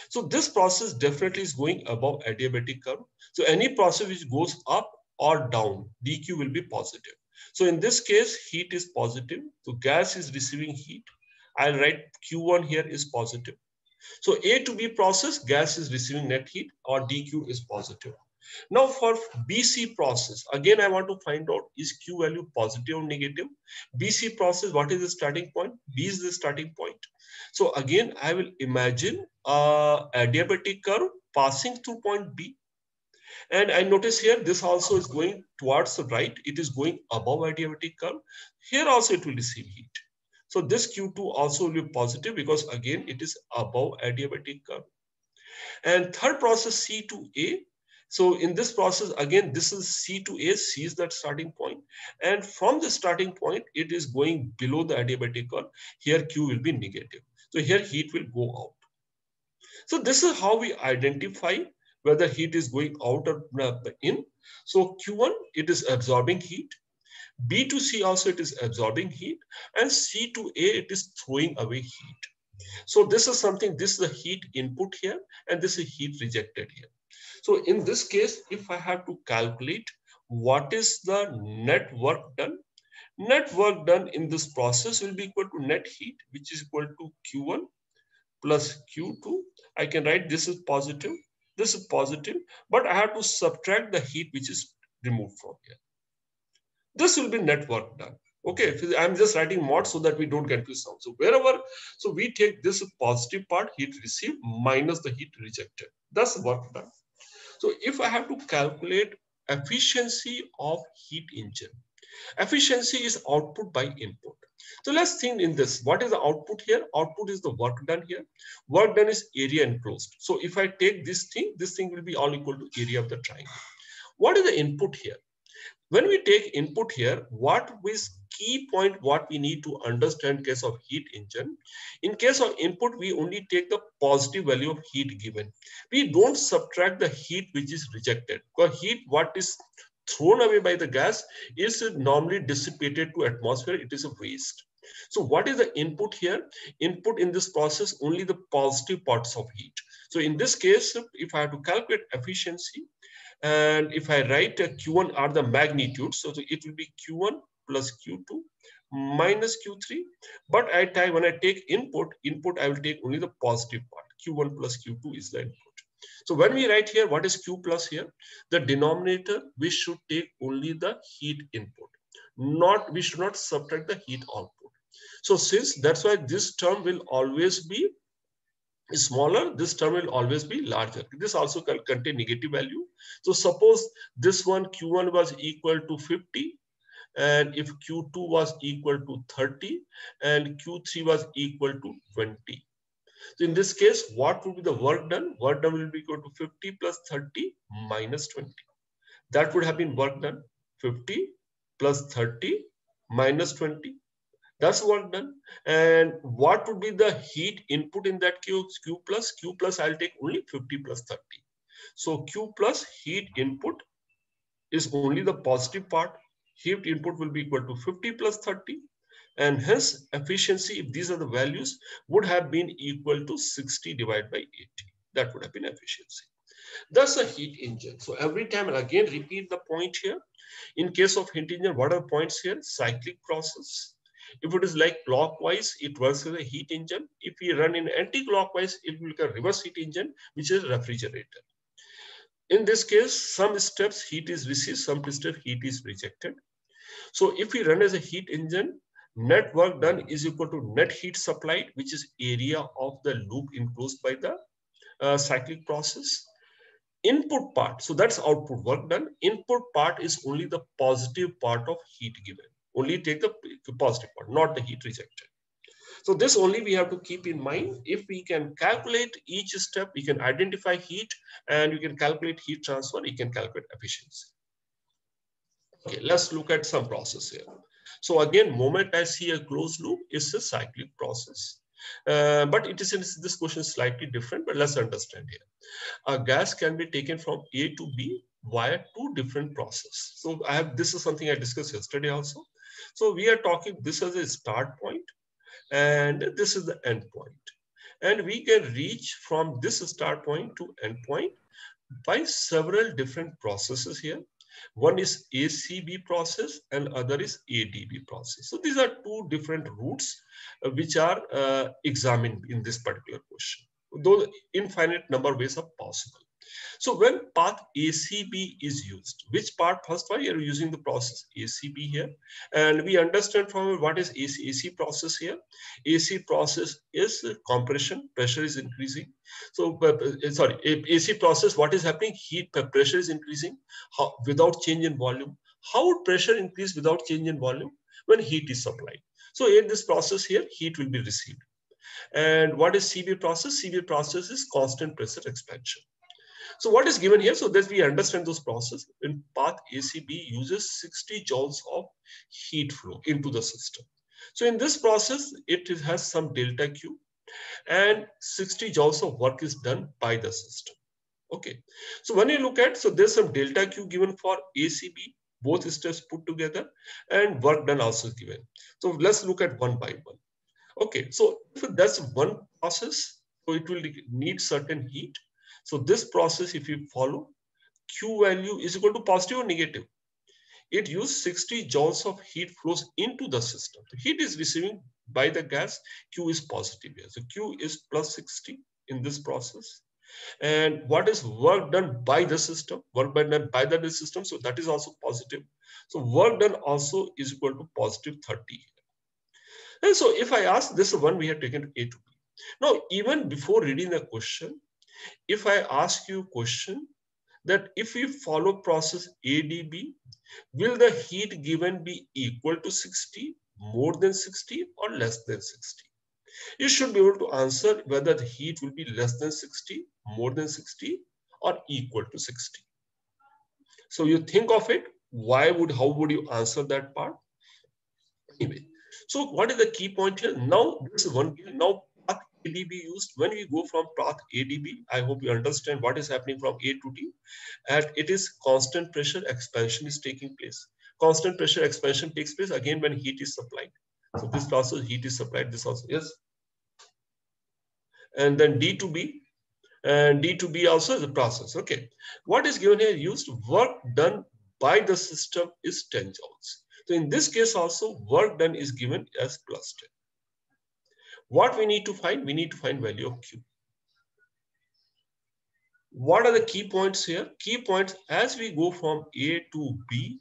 So this process definitely is going above adiabatic curve. So any process which goes up or down, dq will be positive. So in this case, heat is positive. So gas is receiving heat. I'll write Q1 here is positive. So A to B process, gas is receiving net heat or dq is positive. Now for BC process, again, I want to find out is Q value positive or negative. BC process, what is the starting point? B is the starting point. So again, I will imagine a adiabatic curve passing through point B. And I notice here, this also is going towards the right. It is going above adiabatic curve. Here also it will receive heat. So this Q2 also will be positive because again, it is above adiabatic curve. And third process, C to A. So in this process, again, this is C to A, C is that starting point. And from the starting point, it is going below the adiabatic curve. Here Q will be negative. So here heat will go out. So this is how we identify whether heat is going out or in. So Q1, it is absorbing heat. B to C also, it is absorbing heat. And C to A, it is throwing away heat. So this is something, this is the heat input here, and this is heat rejected here. So in this case, if I have to calculate what is the net work done? Net work done in this process will be equal to net heat, which is equal to Q1 plus Q2. I can write this is positive, but I have to subtract the heat which is removed from here. This will be net work done. Okay, I'm just writing mod so that we don't get confused. So wherever, so we take this positive part, heat received minus the heat rejected. That's work done. So if I have to calculate efficiency of heat engine, efficiency is output by input. So let's think in this. What is the output here? Output is the work done here. Work done is area enclosed. So if I take this thing will be all equal to area of the triangle. What is the input here? When we take input here, what is key point what we need to understand in case of heat engine? In case of input, we only take the positive value of heat given. We don't subtract the heat which is rejected. Because heat what is thrown away by the gas is normally dissipated to atmosphere. It is a waste. So what is the input here? Input in this process, only the positive parts of heat. So in this case, if I have to calculate efficiency, and if I write Q1 are the magnitudes, so it will be Q1 plus Q2 minus Q3. But when I take input, I will take only the positive part. Q1 plus Q2 is the input. So when we write here, what is Q plus here? The denominator, we should take only the heat input. We should not subtract the heat output. So since that's why this term will always be smaller, this term will always be larger. This also can contain negative value. So suppose this one Q1 was equal to 50, and if Q2 was equal to 30, and Q3 was equal to 20. So in this case, what will be the work done? Work done will be equal to 50 plus 30 minus 20. That would have been work done. 50 plus 30 minus 20. That's work done. And what would be the heat input in that Q plus? Q plus, I'll take only 50 plus 30. So Q plus heat input is only the positive part. Heat input will be equal to 50 plus 30. And hence efficiency, if these are the values, would have been equal to 60 divided by 80. That would have been efficiency. That's a heat engine. So every time, and again, repeat the point here. In case of heat engine, what are the points here? Cyclic process. If it is like clockwise, it works as a heat engine. If we run in anti-clockwise, it will be a reverse heat engine, which is refrigerator. In this case, some steps heat is received, some steps heat is rejected. So if we run as a heat engine, net work done is equal to net heat supplied, which is area of the loop enclosed by the cyclic process. Input part, so that's output work done. Input part is only the positive part of heat given. Only take the positive part, not the heat rejected. So this only we have to keep in mind. If we can calculate each step, we can identify heat, and we can calculate heat transfer, we can calculate efficiency. Okay, let's look at some process here. So again, moment I see a closed loop, it's a cyclic process. But it is in this question slightly different, but let's understand here. A gas can be taken from A to B via two different processes. So this is something I discussed yesterday also. So we are talking this as a start point, and this is the end point. And we can reach from this start point to end point by several different processes here. One is ACB process and other is ADB process. So these are two different routes which are examined in this particular question. Though infinite number of ways are possible. So when path ACB is used, which part? First one, you are using the process ACB here. And we understand from what is AC process here. AC process is compression, pressure is increasing. So, AC process, what is happening? Heat, pressure is increasing without change in volume. How would pressure increase without change in volume? When heat is supplied. So in this process here, heat will be received. And what is CB process? CB process is constant pressure expansion. So what is given here? So that we understand those processes. In path ACB uses 60 joules of heat flow into the system. So in this process, it has some delta Q and 60 joules of work is done by the system. Okay. So when you look at, so there's some delta Q given for ACB, both steps put together, and work done also given. So let's look at one by one. Okay. So if that's one process, so it will need certain heat. So this process, if you follow, Q value is equal to positive or negative? it uses 60 joules of heat flows into the system. The heat is receiving by the gas, Q is positive here. So Q is plus 60 in this process. And what is work done by the system? Work done by the system, so that is also positive. So work done also is equal to positive 30. And so if I ask this one, we have taken A to B. Now, even before reading the question, if I ask you a question that if we follow process ADB, will the heat given be equal to 60, more than 60, or less than 60? You should be able to answer whether the heat will be less than 60, more than 60, or equal to 60. So you think of it, how would you answer that part? Anyway, so what is the key point here? Now, this is one, now path ADB used. When we go from path ADB, I hope you understand what is happening from A to D. And it is constant pressure expansion is taking place. Constant pressure expansion takes place again when heat is supplied. So this process heat is supplied, this also, yes. And then D to B, and D to B also is a process. Okay. What is given here used? Work done by the system is 10 joules. So in this case also, work done is given as plus 10. What we need to find? We need to find value of Q. What are the key points here? Key points, as we go from A to B,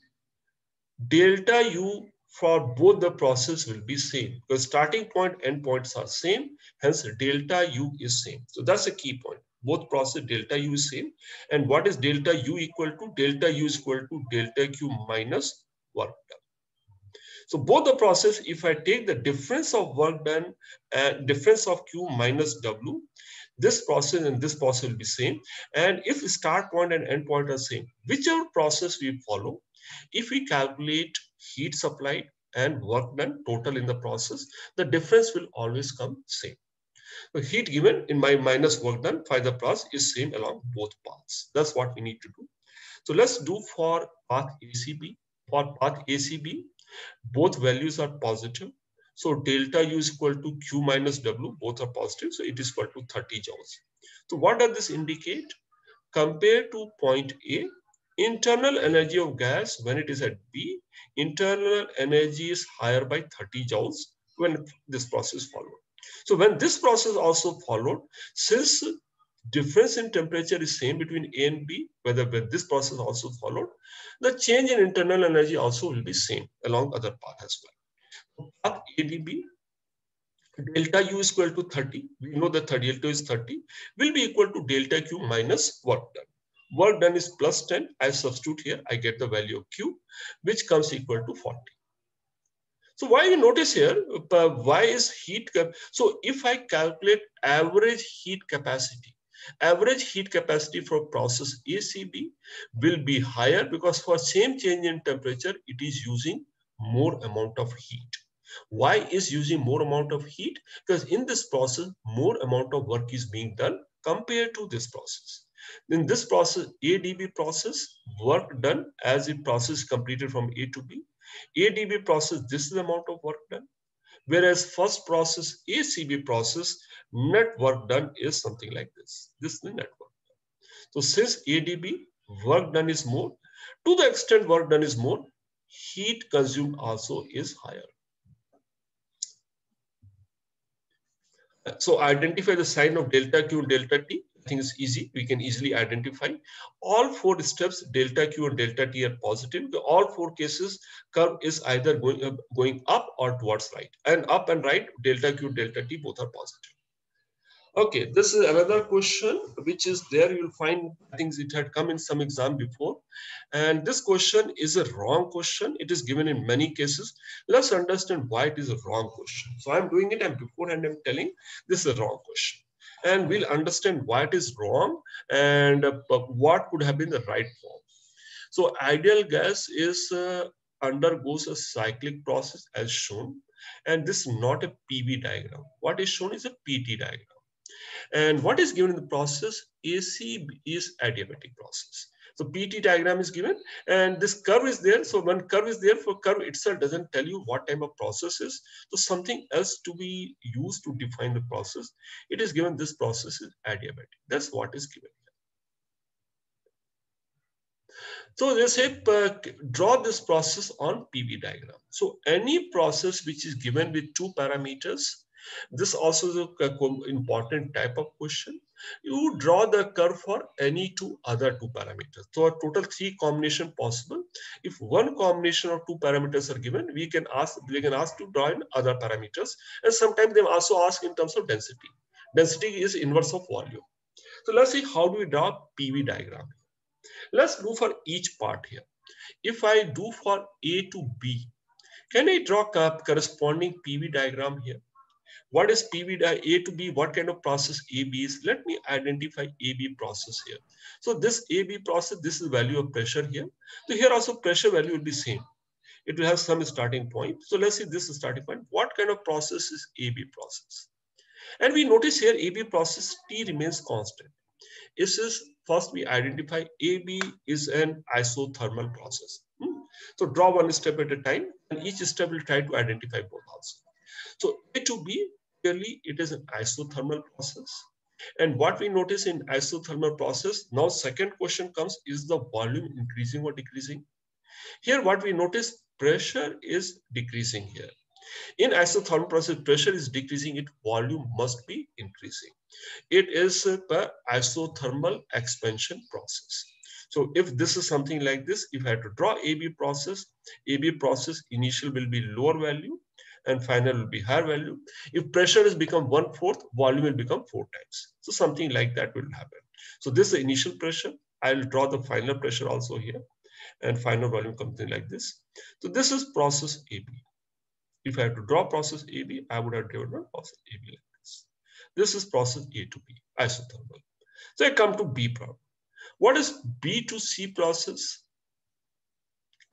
delta U for both the process will be same, because starting point, end points are same, hence delta U is same. So that's a key point. Both process delta U is same. And what is delta U equal to? Delta U is equal to delta Q minus work done. So both the process, if I take the difference of work done and difference of Q minus W, this process and this process will be same. And if start point and end point are same, whichever process we follow, if we calculate heat supplied and work done total in the process, the difference will always come same. The heat given in my minus work done, find the process is same along both paths. That's what we need to do. So let's do for path ACB. For path ACB, both values are positive. So delta U is equal to Q minus W, both are positive. So it is equal to 30 joules. So what does this indicate? Compared to point A, internal energy of gas when it is at B, internal energy is higher by 30 joules when this process followed. So when this process also followed, since difference in temperature is same between A and B, whether when this process also followed, the change in internal energy also will be same along other path as well. Path ADB, delta U is equal to 30. We know that delta is 30, will be equal to delta Q minus work done. Work done is plus 10. I substitute here, I get the value of Q, which comes equal to 40. So why you notice here, why is heat? So if I calculate average heat capacity for process ACB will be higher, because for same change in temperature, it is using more amount of heat. Why is using more amount of heat? Because in this process, more amount of work is being done compared to this process. In this process, ADB process, work done as the process completed from A to B. ADB process, this is the amount of work done. Whereas first process, ACB process, net work done is something like this. This is the net work done. So since ADB, work done is more, to the extent work done is more, heat consumed also is higher. So identify the sign of delta Q and delta T. I think it's easy. We can easily identify. All four steps, delta Q and delta T are positive. All four cases, curve is either going up or towards right. And up and right, delta Q, delta T, both are positive. Okay, this is another question which is there. You'll find, I think it had come in some exam before. And this question is a wrong question. It is given in many cases. Let's understand why it is a wrong question. So I'm doing it, and beforehand I'm telling this is a wrong question. And we'll understand why it is wrong and what could have been the right form. So ideal gas is undergoes a cyclic process as shown. And this is not a PV diagram. What is shown is a PT diagram. And what is given in the process? AC is adiabatic process. So PT diagram is given and this curve is there. So when curve is there, for curve itself doesn't tell you what type of process is. So something else to be used to define the process. It is given this process is adiabatic. That's what is given. So they say draw this process on PV diagram. So any process which is given with two parameters, this also is an important type of question. You draw the curve for any two other two parameters. So a total three combination possible. If one combination of two parameters are given, we can ask to draw in other parameters. And sometimes they also ask in terms of density. Density is inverse of volume. So let's see how do we draw PV diagram. Let's do for each part here. If I do for A to B, can I draw corresponding PV diagram here? What is PV A to B? What kind of process AB is? Let me identify AB process here. So this AB process, this is value of pressure here. So here also pressure value will be same. It will have some starting point. So let's see this is starting point. What kind of process is AB process? And we notice here AB process T remains constant. This is first we identify AB is an isothermal process. So draw one step at a time, and each step will try to identify both also. So A to B, clearly it is an isothermal process. And what we notice in isothermal process, now second question comes, is the volume increasing or decreasing? Here what we notice, pressure is decreasing here. In isothermal process, pressure is decreasing, its volume must be increasing. It is the isothermal expansion process. So if this is something like this, if I had to draw AB process initial will be lower value and final will be higher value. If pressure has become 1/4, volume will become 4 times. So something like that will happen. So this is the initial pressure. I'll draw the final pressure also here, and final volume comes in like this. So this is process AB. If I had to draw process AB, I would have drawn process AB like this. This is process A to B, isothermal. So I come to B problem. What is B to C process?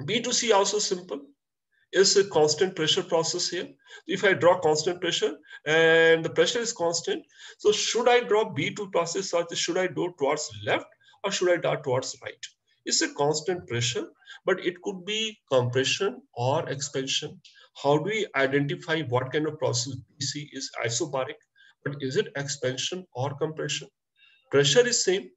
B to C also simple. It's a constant pressure process here. If I draw constant pressure and the pressure is constant, so should I draw B to process, or should I go towards left or should I draw towards right? It's a constant pressure, but it could be compression or expansion. How do we identify what kind of process BC is isobaric? But is it expansion or compression? Pressure is same,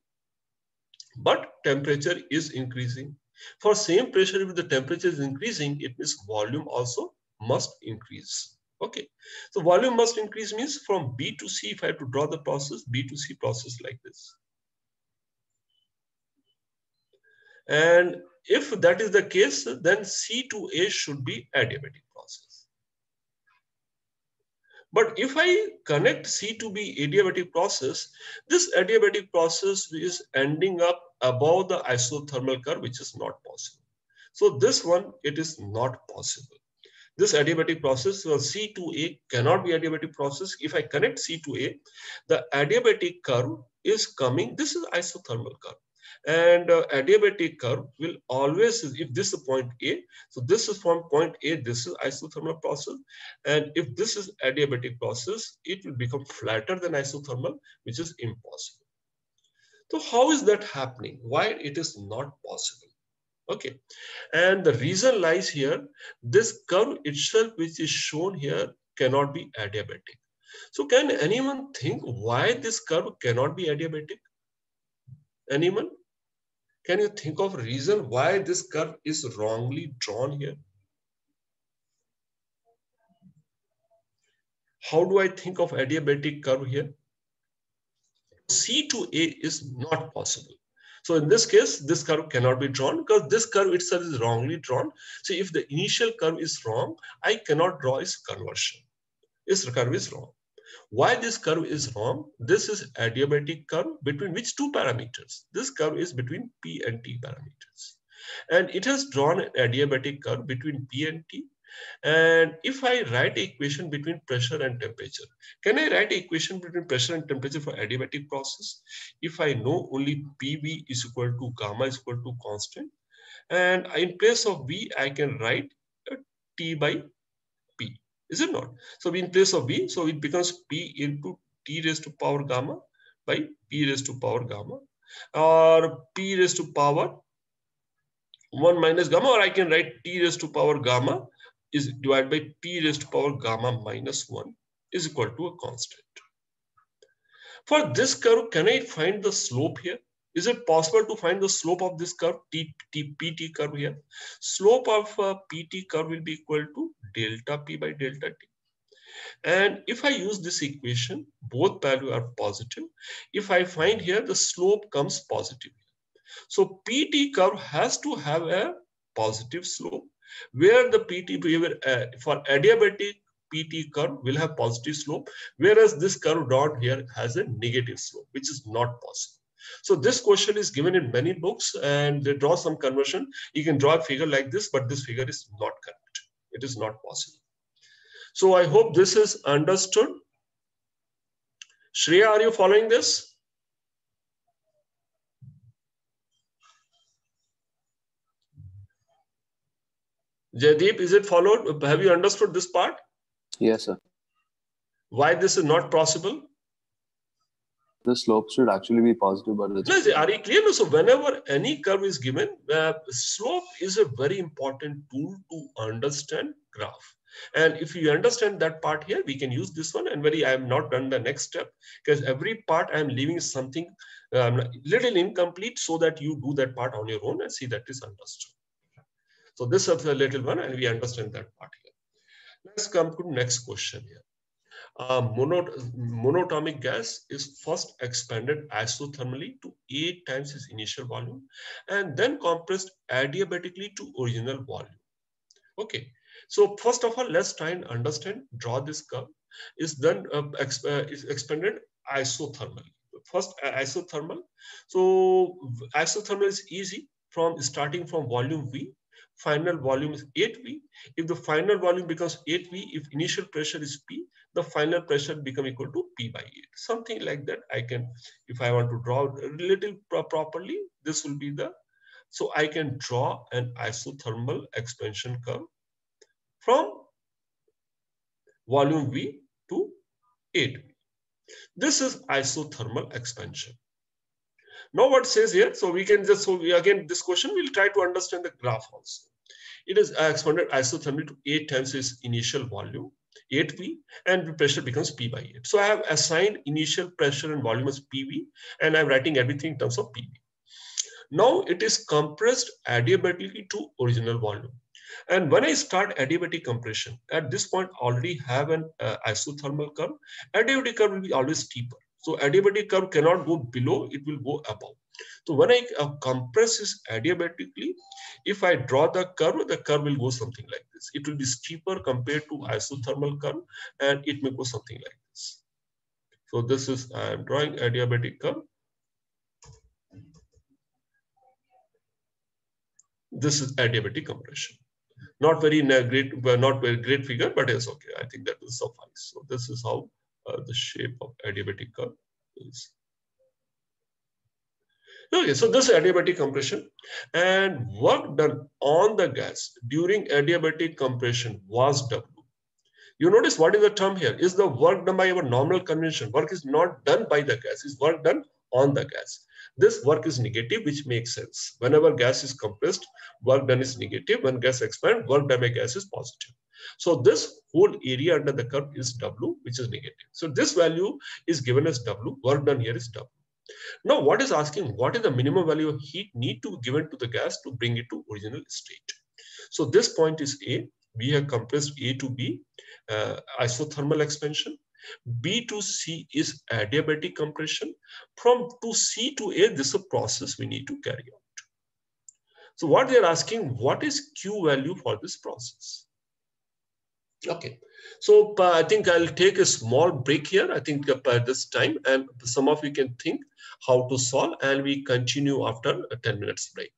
but temperature is increasing. For same pressure, if the temperature is increasing, it means volume also must increase. Okay, so volume must increase means from B to C, if I have to draw the process, B to C process like this. And if that is the case, then C to A should be adiabatic process. But if I connect C to B adiabatic process, this adiabatic process is ending up above the isothermal curve, which is not possible. So this one, it is not possible. This adiabatic process, so C to A cannot be adiabatic process. If I connect C to A, the adiabatic curve is coming. This is isothermal curve. And adiabatic curve will always, if this is point A, so this is from point A, this is isothermal process. And if this is adiabatic process, it will become flatter than isothermal, which is impossible. So how is that happening? Why it is not possible? Okay, and the reason lies here, this curve itself, which is shown here, cannot be adiabatic. So can anyone think why this curve cannot be adiabatic? Anyone? Can you think of a reason why this curve is wrongly drawn here? How do I think of adiabatic curve here? C to A is not possible. So in this case, this curve cannot be drawn because this curve itself is wrongly drawn. So if the initial curve is wrong, I cannot draw its conversion. This curve is wrong. Why this curve is wrong? This is adiabatic curve between which two parameters? This curve is between P and T parameters. And it has drawn an adiabatic curve between P and T. And if I write an equation between pressure and temperature, can I write an equation between pressure and temperature for adiabatic process? If I know only PV is equal to gamma is equal to constant, and in place of V, I can write T by P. Is it not? So in place of V, so it becomes P into T raised to power gamma by P raised to power gamma, or P raised to power 1 minus gamma, or I can write T raised to power gamma is divided by P raised to power gamma minus 1 is equal to a constant. For this curve, can I find the slope here? Is it possible to find the slope of this curve, PT curve here? Slope of PT curve will be equal to delta P by delta T. And if I use this equation, both values are positive. If I find here, the slope comes positive. So PT curve has to have a positive slope, where the PT behavior for adiabatic PT curve will have positive slope, whereas this curve down here has a negative slope, which is not possible. So this question is given in many books, and they draw some conversion. You can draw a figure like this, but this figure is not correct. It is not possible. So I hope this is understood. Shreya, are you following this? Jaideep, is it followed? Have you understood this part? Yes, sir. Why this is not possible? The slope should actually be positive, but it's... No, are you clear? So whenever any curve is given, slope is a very important tool to understand graph. And if you understand that part here, we can use this one. And I have not done the next step, because every part I am leaving something little incomplete, so that you do that part on your own and see that is understood. So this is a little one, and we understand that part here. Let's come to next question here. Monatomic gas is first expanded isothermally to 8 times its initial volume, and then compressed adiabatically to original volume. Okay, so first of all, let's try and understand, draw this curve. Is then is expanded isothermally. First isothermal. So isothermal is easy, from starting from volume V. Final volume is 8V. If the final volume becomes 8V, if initial pressure is P, the final pressure become equal to P by 8. Something like that I can, if I want to draw a little properly, this will be the, so I can draw an isothermal expansion curve from volume V to 8V. This is isothermal expansion. Now what says here, so we can just, again, this question, we'll try to understand the graph also. It is expanded isothermally to 8 times its initial volume, 8V, and the pressure becomes P by 8. So I have assigned initial pressure and volume as PV, and I'm writing everything in terms of PV. Now it is compressed adiabatically to original volume. And when I start adiabatic compression, at this point already have an isothermal curve. Adiabatic curve will be always steeper. So adiabatic curve cannot go below, it will go above. So when I compress this adiabatically, if I draw the curve will go something like this. It will be steeper compared to isothermal curve, and it may go something like this. So this is, I am drawing adiabatic curve. This is adiabatic compression. Not very great figure, but it's okay. I think that will suffice. So this is how the shape of adiabatic curve is. Okay, so this is adiabatic compression, and work done on the gas during adiabatic compression was W. You notice what is the term here? Is the work done by our normal convention? Work is not done by the gas, is work done on the gas. This work is negative, which makes sense. Whenever gas is compressed, work done is negative. When gas expands, work done by gas is positive. So this whole area under the curve is W, which is negative. So this value is given as W. Work done here is W. Now, what is asking, what is the minimum value of heat need to be given to the gas to bring it to original state? So this point is A. We have compressed A to B, isothermal expansion. B to C is adiabatic compression. From to C to A, this is a process we need to carry out. So what they are asking, what is Q value for this process? Okay, so I think I'll take a small break here. I think at this time, and some of you can think how to solve, and we continue after a 10 minutes break.